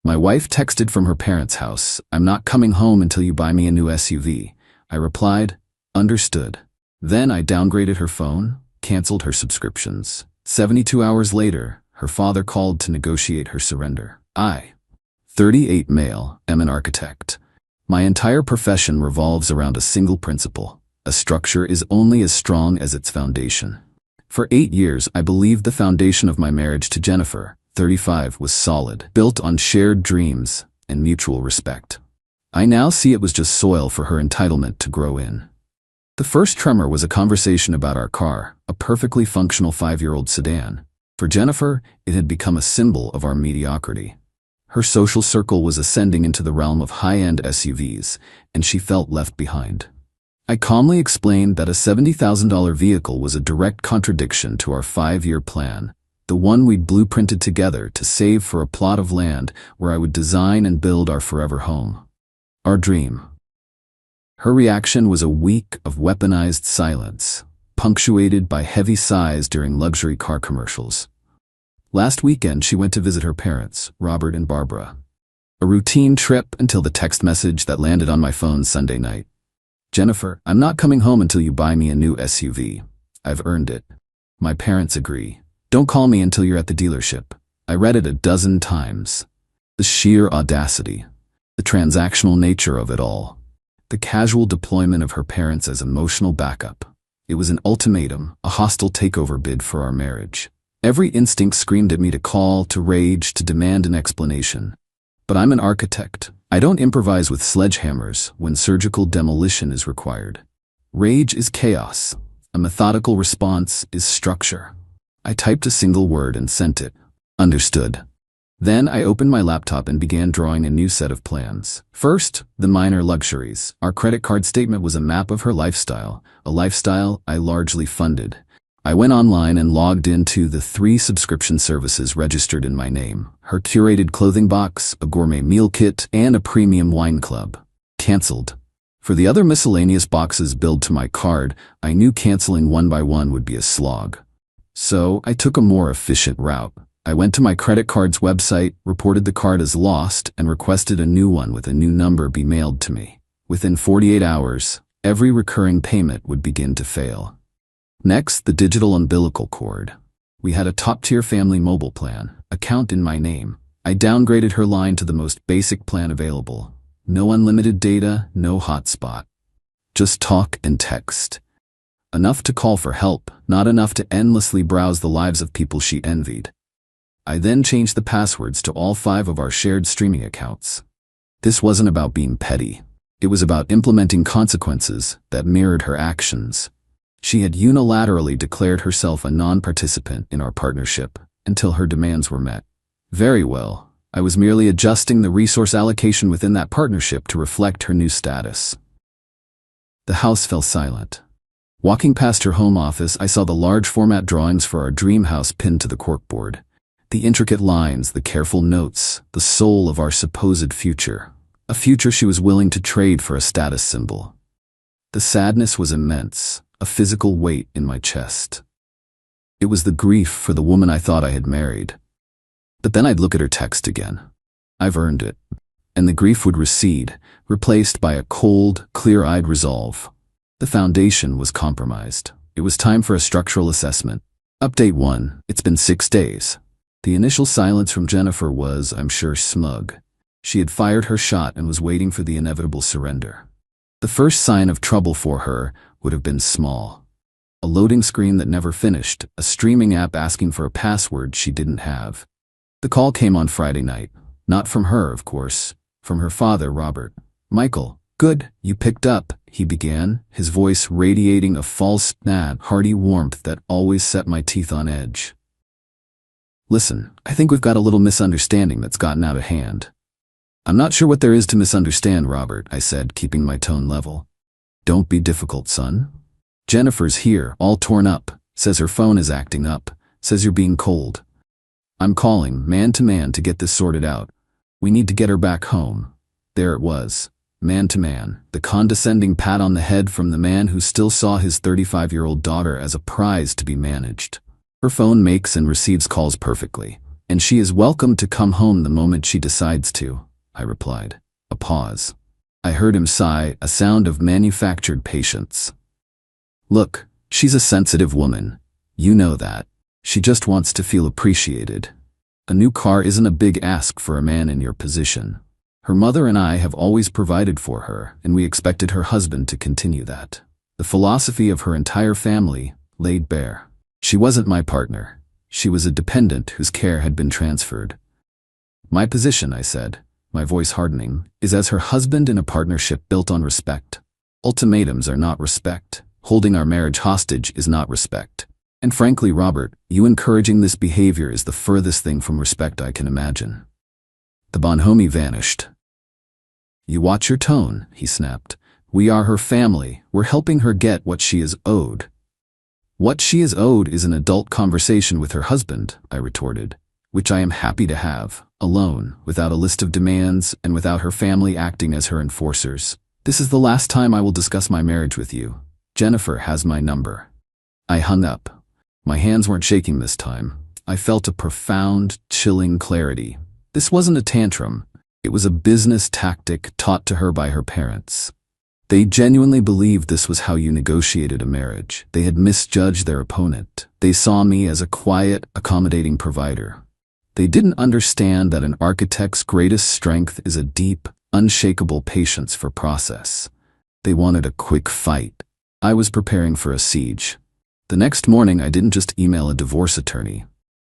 My wife texted from her parents' house, "I'm not coming home until you buy me a new SUV." I replied, "Understood." Then I downgraded her phone, canceled her subscriptions. 72 hours later, her father called to negotiate her surrender. I, 38 male, am an architect. My entire profession revolves around a single principle: a structure is only as strong as its foundation. For 8 years, I believed the foundation of my marriage to Jennifer, 35, was solid, built on shared dreams and mutual respect. I now see it was just soil for her entitlement to grow in. The first tremor was a conversation about our car, a perfectly functional 5-year-old sedan. For Jennifer, it had become a symbol of our mediocrity. Her social circle was ascending into the realm of high-end SUVs, and she felt left behind. I calmly explained that a $70,000 vehicle was a direct contradiction to our 5-year plan, the one we'd blueprinted together to save for a plot of land where I would design and build our forever home. Our dream. Her reaction was a week of weaponized silence, punctuated by heavy sighs during luxury car commercials. Last weekend, she went to visit her parents, Robert and Barbara. A routine trip until the text message that landed on my phone Sunday night. "Jennifer, I'm not coming home until you buy me a new SUV. I've earned it." My parents agree. "Don't call me until you're at the dealership." I read it a dozen times. The sheer audacity, the transactional nature of it all, the casual deployment of her parents as emotional backup. It was an ultimatum, a hostile takeover bid for our marriage. Every instinct screamed at me to call, to rage, to demand an explanation. But I'm an architect. I don't improvise with sledgehammers when surgical demolition is required. Rage is chaos. A methodical response is structure. I typed a single word and sent it. "Understood." Then I opened my laptop and began drawing a new set of plans. First, the minor luxuries. Our credit card statement was a map of her lifestyle, a lifestyle I largely funded. I went online and logged into the 3 subscription services registered in my name: her curated clothing box, a gourmet meal kit, and a premium wine club. Cancelled. For the other miscellaneous boxes billed to my card, I knew canceling one by one would be a slog. So I took a more efficient route. I went to my credit card's website, reported the card as lost, and requested a new one with a new number be mailed to me. Within 48 hours, every recurring payment would begin to fail. Next, the digital umbilical cord. We had a top-tier family mobile plan, account in my name. I downgraded her line to the most basic plan available. No unlimited data, no hotspot. Just talk and text. Enough to call for help, not enough to endlessly browse the lives of people she envied. I then changed the passwords to all 5 of our shared streaming accounts. This wasn't about being petty. It was about implementing consequences that mirrored her actions. She had unilaterally declared herself a non-participant in our partnership until her demands were met. Very well, I was merely adjusting the resource allocation within that partnership to reflect her new status. The house fell silent. Walking past her home office, I saw the large format drawings for our dream house pinned to the corkboard. The intricate lines, the careful notes, the soul of our supposed future. A future she was willing to trade for a status symbol. The sadness was immense, a physical weight in my chest. It was the grief for the woman I thought I had married. But then I'd look at her text again. "I've earned it." And the grief would recede, replaced by a cold, clear-eyed resolve. The foundation was compromised. It was time for a structural assessment. Update 1. It's been 6 days. The initial silence from Jennifer was, I'm sure, smug. She had fired her shot and was waiting for the inevitable surrender. The first sign of trouble for her would have been small. A loading screen that never finished, a streaming app asking for a password she didn't have. The call came on Friday night. Not from her, of course. From her father, Robert. "Michael, good, you picked up," he began, his voice radiating a false, hearty warmth that always set my teeth on edge. "Listen, I think we've got a little misunderstanding that's gotten out of hand." "I'm not sure what there is to misunderstand, Robert," I said, keeping my tone level. "Don't be difficult, son. Jennifer's here, all torn up, says her phone is acting up, says you're being cold. I'm calling, man to man, to get this sorted out. We need to get her back home." There it was, man to man, the condescending pat on the head from the man who still saw his 35-year-old daughter as a prize to be managed. Her phone makes and receives calls perfectly. And she is welcome to come home the moment she decides to, I replied. A pause. I heard him sigh, a sound of manufactured patience. Look, she's a sensitive woman. You know that. She just wants to feel appreciated. A new car isn't a big ask for a man in your position. Her mother and I have always provided for her, and we expected her husband to continue that. The philosophy of her entire family laid bare. She wasn't my partner. She was a dependent whose care had been transferred. My position, I said, my voice hardening, is as her husband in a partnership built on respect. Ultimatums are not respect. Holding our marriage hostage is not respect. And frankly, Robert, you encouraging this behavior is the furthest thing from respect I can imagine. The bonhomie vanished. You watch your tone, he snapped. We are her family. We're helping her get what she is owed. What she is owed is an adult conversation with her husband, I retorted, which I am happy to have, alone, without a list of demands and without her family acting as her enforcers. This is the last time I will discuss my marriage with you. Jennifer has my number. I hung up. My hands weren't shaking this time. I felt a profound, chilling clarity. This wasn't a tantrum. It was a business tactic taught to her by her parents. They genuinely believed this was how you negotiated a marriage. They had misjudged their opponent. They saw me as a quiet, accommodating provider. They didn't understand that an architect's greatest strength is a deep, unshakable patience for process. They wanted a quick fight. I was preparing for a siege. The next morning, I didn't just email a divorce attorney.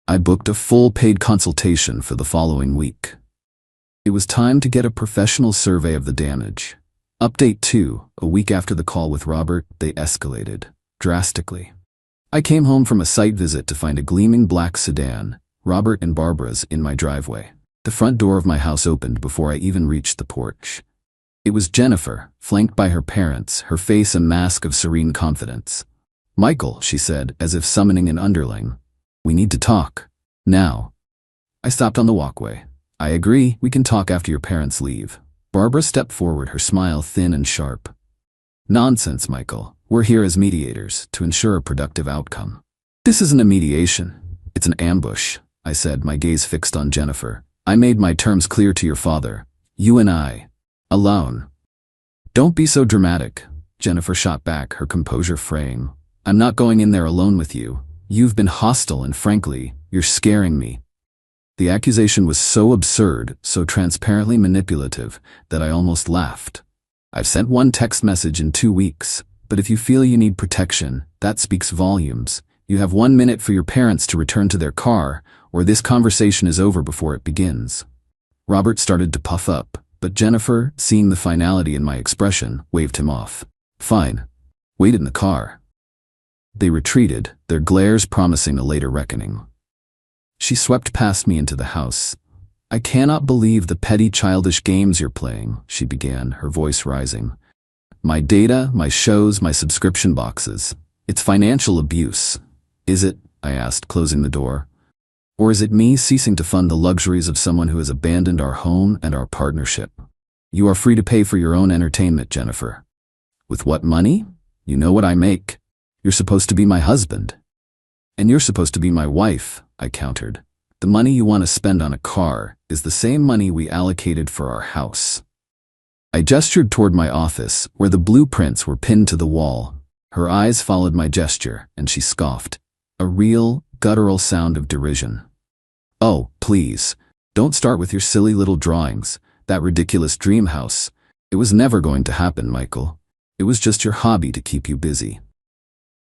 I booked a full paid consultation for the following week. It was time to get a professional survey of the damage. Update 2, a week after the call with Robert, they escalated, drastically. I came home from a site visit to find a gleaming black sedan, Robert and Barbara's, in my driveway. The front door of my house opened before I even reached the porch. It was Jennifer, flanked by her parents, her face a mask of serene confidence. Michael, she said, as if summoning an underling. We need to talk. Now. I stopped on the walkway. I agree, we can talk after your parents leave. Barbara stepped forward, her smile thin and sharp. Nonsense, Michael. We're here as mediators, to ensure a productive outcome. This isn't a mediation. It's an ambush, I said, my gaze fixed on Jennifer. I made my terms clear to your father. You and I. Alone. Don't be so dramatic, Jennifer shot back, her composure fraying. I'm not going in there alone with you. You've been hostile and frankly, you're scaring me. The accusation was so absurd, so transparently manipulative, that I almost laughed. I've sent one text message in 2 weeks, but if you feel you need protection, that speaks volumes. You have 1 minute for your parents to return to their car, or this conversation is over before it begins. Robert started to puff up, but Jennifer, seeing the finality in my expression, waved him off. Fine. Wait in the car. They retreated, their glares promising a later reckoning. She swept past me into the house. I cannot believe the petty childish games you're playing, she began, her voice rising. My data, my shows, my subscription boxes. It's financial abuse. Is it? I asked, closing the door. Or is it me ceasing to fund the luxuries of someone who has abandoned our home and our partnership? You are free to pay for your own entertainment, Jennifer. With what money? You know what I make. You're supposed to be my husband. And you're supposed to be my wife, I countered. The money you want to spend on a car is the same money we allocated for our house. I gestured toward my office, where the blueprints were pinned to the wall. Her eyes followed my gesture, and she scoffed. A real, guttural sound of derision. Oh, please, don't start with your silly little drawings, that ridiculous dream house. It was never going to happen, Michael. It was just your hobby to keep you busy.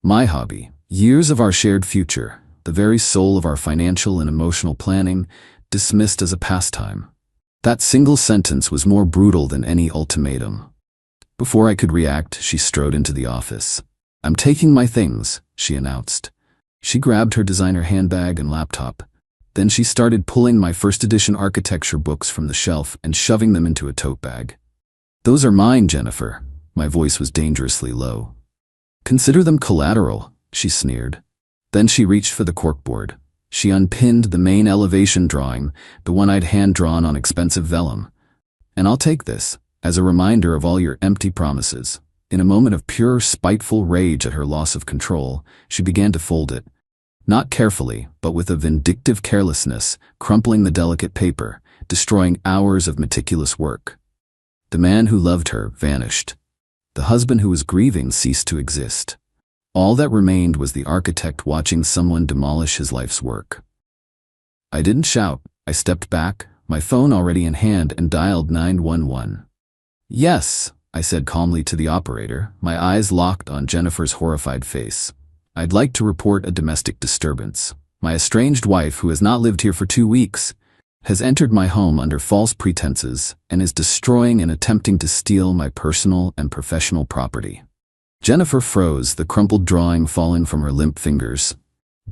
My hobby. Years of our shared future, the very soul of our financial and emotional planning, dismissed as a pastime. That single sentence was more brutal than any ultimatum. Before I could react, she strode into the office. I'm taking my things, she announced. She grabbed her designer handbag and laptop. Then she started pulling my first edition architecture books from the shelf and shoving them into a tote bag. Those are mine, Jennifer. My voice was dangerously low. Consider them collateral, she sneered. Then she reached for the corkboard. She unpinned the main elevation drawing, the one I'd hand-drawn on expensive vellum. And I'll take this, as a reminder of all your empty promises. In a moment of pure, spiteful rage at her loss of control, she began to fold it. Not carefully, but with a vindictive carelessness, crumpling the delicate paper, destroying hours of meticulous work. The man who loved her vanished. The husband who was grieving ceased to exist. All that remained was the architect watching someone demolish his life's work. I didn't shout. I stepped back, my phone already in hand, and dialed 911. "Yes," I said calmly to the operator, my eyes locked on Jennifer's horrified face. "I'd like to report a domestic disturbance. My estranged wife, who has not lived here for 2 weeks, has entered my home under false pretenses and is destroying and attempting to steal my personal and professional property." Jennifer froze, the crumpled drawing falling from her limp fingers.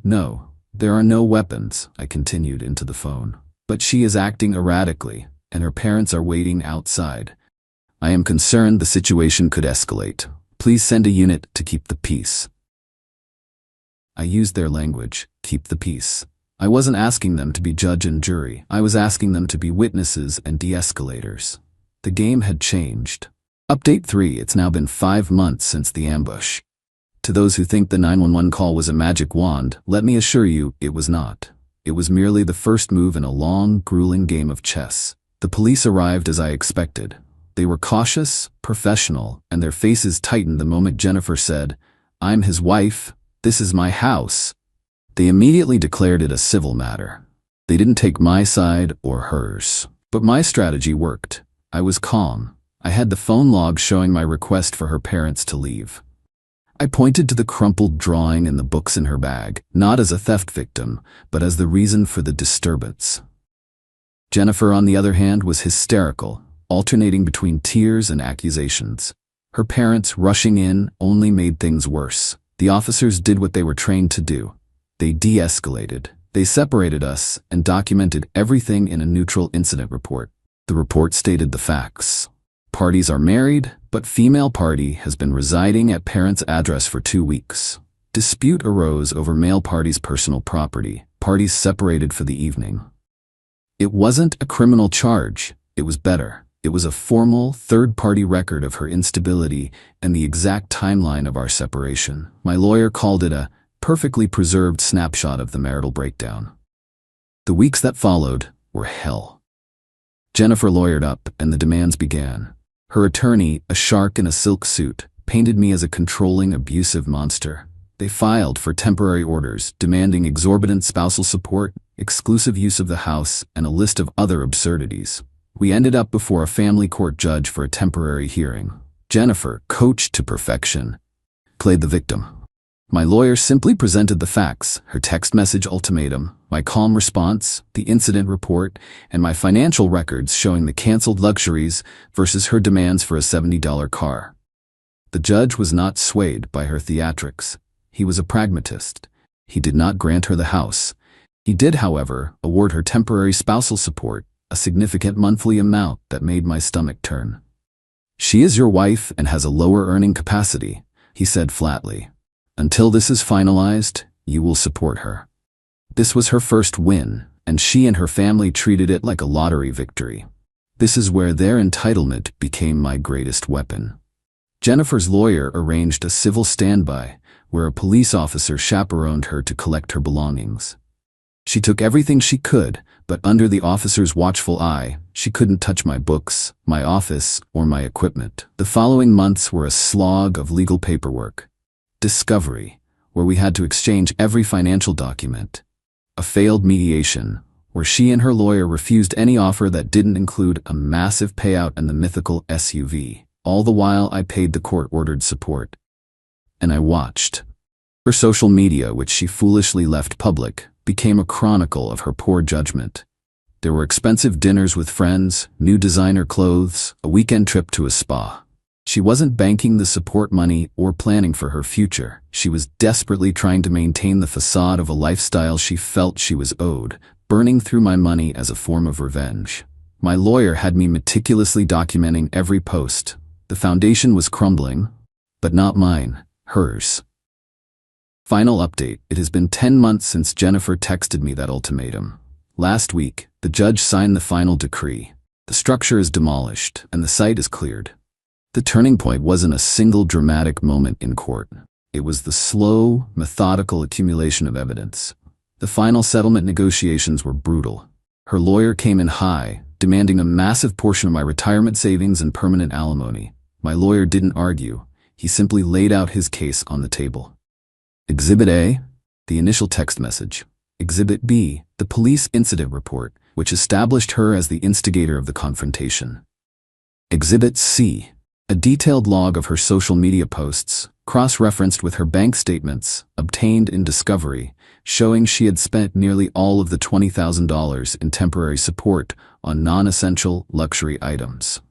"No, there are no weapons," I continued into the phone. "But she is acting erratically, and her parents are waiting outside. I am concerned the situation could escalate. Please send a unit to keep the peace." I used their language, keep the peace. I wasn't asking them to be judge and jury. I was asking them to be witnesses and de-escalators. The game had changed. Update 3. It's now been 5 months since the ambush. To those who think the 911 call was a magic wand, let me assure you, it was not. It was merely the first move in a long, grueling game of chess. The police arrived as I expected. They were cautious, professional, and their faces tightened the moment Jennifer said, "I'm his wife. This is my house." They immediately declared it a civil matter. They didn't take my side or hers. But my strategy worked. I was calm. I had the phone log showing my request for her parents to leave. I pointed to the crumpled drawing and the books in her bag, not as a theft victim, but as the reason for the disturbance. Jennifer, on the other hand, was hysterical, alternating between tears and accusations. Her parents rushing in only made things worse. The officers did what they were trained to do. They de-escalated. They separated us and documented everything in a neutral incident report. The report stated the facts. Parties are married, but female party has been residing at parent's address for 2 weeks. Dispute arose over male party's personal property. Parties separated for the evening. It wasn't a criminal charge. It was better. It was a formal, third-party record of her instability and the exact timeline of our separation. My lawyer called it a perfectly preserved snapshot of the marital breakdown. The weeks that followed were hell. Jennifer lawyered up, and the demands began. Her attorney, a shark in a silk suit, painted me as a controlling, abusive monster. They filed for temporary orders, demanding exorbitant spousal support, exclusive use of the house, and a list of other absurdities. We ended up before a family court judge for a temporary hearing. Jennifer, coached to perfection, played the victim. My lawyer simply presented the facts, her text message ultimatum, my calm response, the incident report, and my financial records showing the canceled luxuries versus her demands for a $70 car. The judge was not swayed by her theatrics. He was a pragmatist. He did not grant her the house. He did, however, award her temporary spousal support, a significant monthly amount that made my stomach turn. "She is your wife and has a lower earning capacity," he said flatly. "Until this is finalized, you will support her." This was her first win, and she and her family treated it like a lottery victory. This is where their entitlement became my greatest weapon. Jennifer's lawyer arranged a civil standby, where a police officer chaperoned her to collect her belongings. She took everything she could, but under the officer's watchful eye, she couldn't touch my books, my office, or my equipment. The following months were a slog of legal paperwork. Discovery, where we had to exchange every financial document. A failed mediation, where she and her lawyer refused any offer that didn't include a massive payout and the mythical SUV. All the while I paid the court-ordered support. And I watched. Her social media, which she foolishly left public, became a chronicle of her poor judgment. There were expensive dinners with friends, new designer clothes, a weekend trip to a spa. She wasn't banking the support money or planning for her future. She was desperately trying to maintain the facade of a lifestyle she felt she was owed, burning through my money as a form of revenge. My lawyer had me meticulously documenting every post. The foundation was crumbling, but not mine, hers. Final update. It has been 10 months since Jennifer texted me that ultimatum. Last week, the judge signed the final decree. The structure is demolished, and the site is cleared. The turning point wasn't a single dramatic moment in court. It was the slow, methodical accumulation of evidence. The final settlement negotiations were brutal. Her lawyer came in high, demanding a massive portion of my retirement savings and permanent alimony. My lawyer didn't argue. He simply laid out his case on the table. Exhibit A, the initial text message. Exhibit B, the police incident report, which established her as the instigator of the confrontation. Exhibit C, a detailed log of her social media posts, cross-referenced with her bank statements, obtained in discovery, showing she had spent nearly all of the $20,000 in temporary support on non-essential luxury items.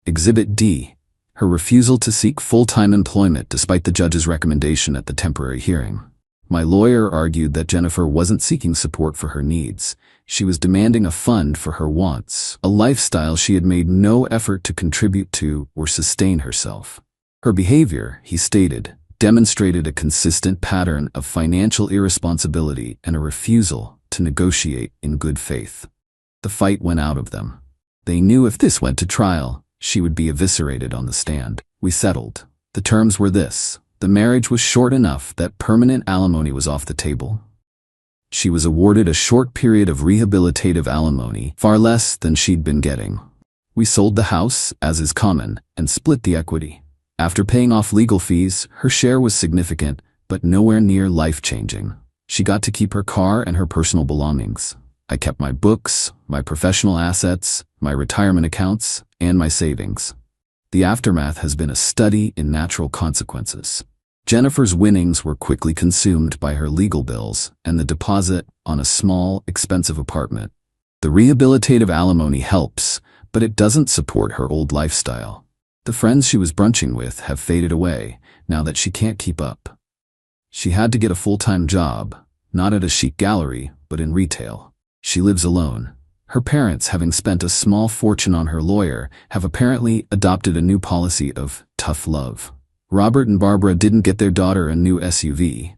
Exhibit D, her refusal to seek full-time employment despite the judge's recommendation at the temporary hearing. My lawyer argued that Jennifer wasn't seeking support for her needs. She was demanding a fund for her wants, a lifestyle she had made no effort to contribute to or sustain herself. Her behavior, he stated, demonstrated a consistent pattern of financial irresponsibility and a refusal to negotiate in good faith. The fight went out of them. They knew if this went to trial, she would be eviscerated on the stand. We settled. The terms were this. The marriage was short enough that permanent alimony was off the table. She was awarded a short period of rehabilitative alimony, far less than she'd been getting. We sold the house, as is common, and split the equity. After paying off legal fees, her share was significant, but nowhere near life-changing. She got to keep her car and her personal belongings. I kept my books, my professional assets, my retirement accounts, and my savings. The aftermath has been a study in natural consequences. Jennifer's winnings were quickly consumed by her legal bills and the deposit on a small, expensive apartment. The rehabilitative alimony helps, but it doesn't support her old lifestyle. The friends she was brunching with have faded away now that she can't keep up. She had to get a full-time job, not at a chic gallery, but in retail. She lives alone. Her parents, having spent a small fortune on her lawyer, have apparently adopted a new policy of tough love. Robert and Barbara didn't get their daughter a new SUV.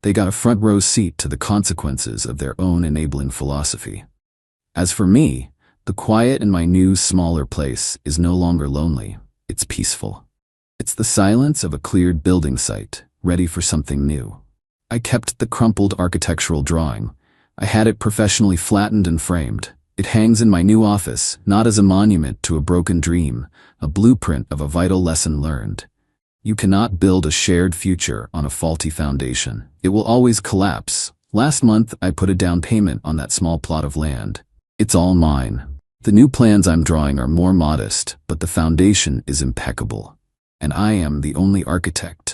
They got a front-row seat to the consequences of their own enabling philosophy. As for me, the quiet in my new, smaller place is no longer lonely. It's peaceful. It's the silence of a cleared building site, ready for something new. I kept the crumpled architectural drawing. I had it professionally flattened and framed. It hangs in my new office, not as a monument to a broken dream, a blueprint of a vital lesson learned. You cannot build a shared future on a faulty foundation. It will always collapse. Last month, I put a down payment on that small plot of land. It's all mine. The new plans I'm drawing are more modest, but the foundation is impeccable. And I am the only architect.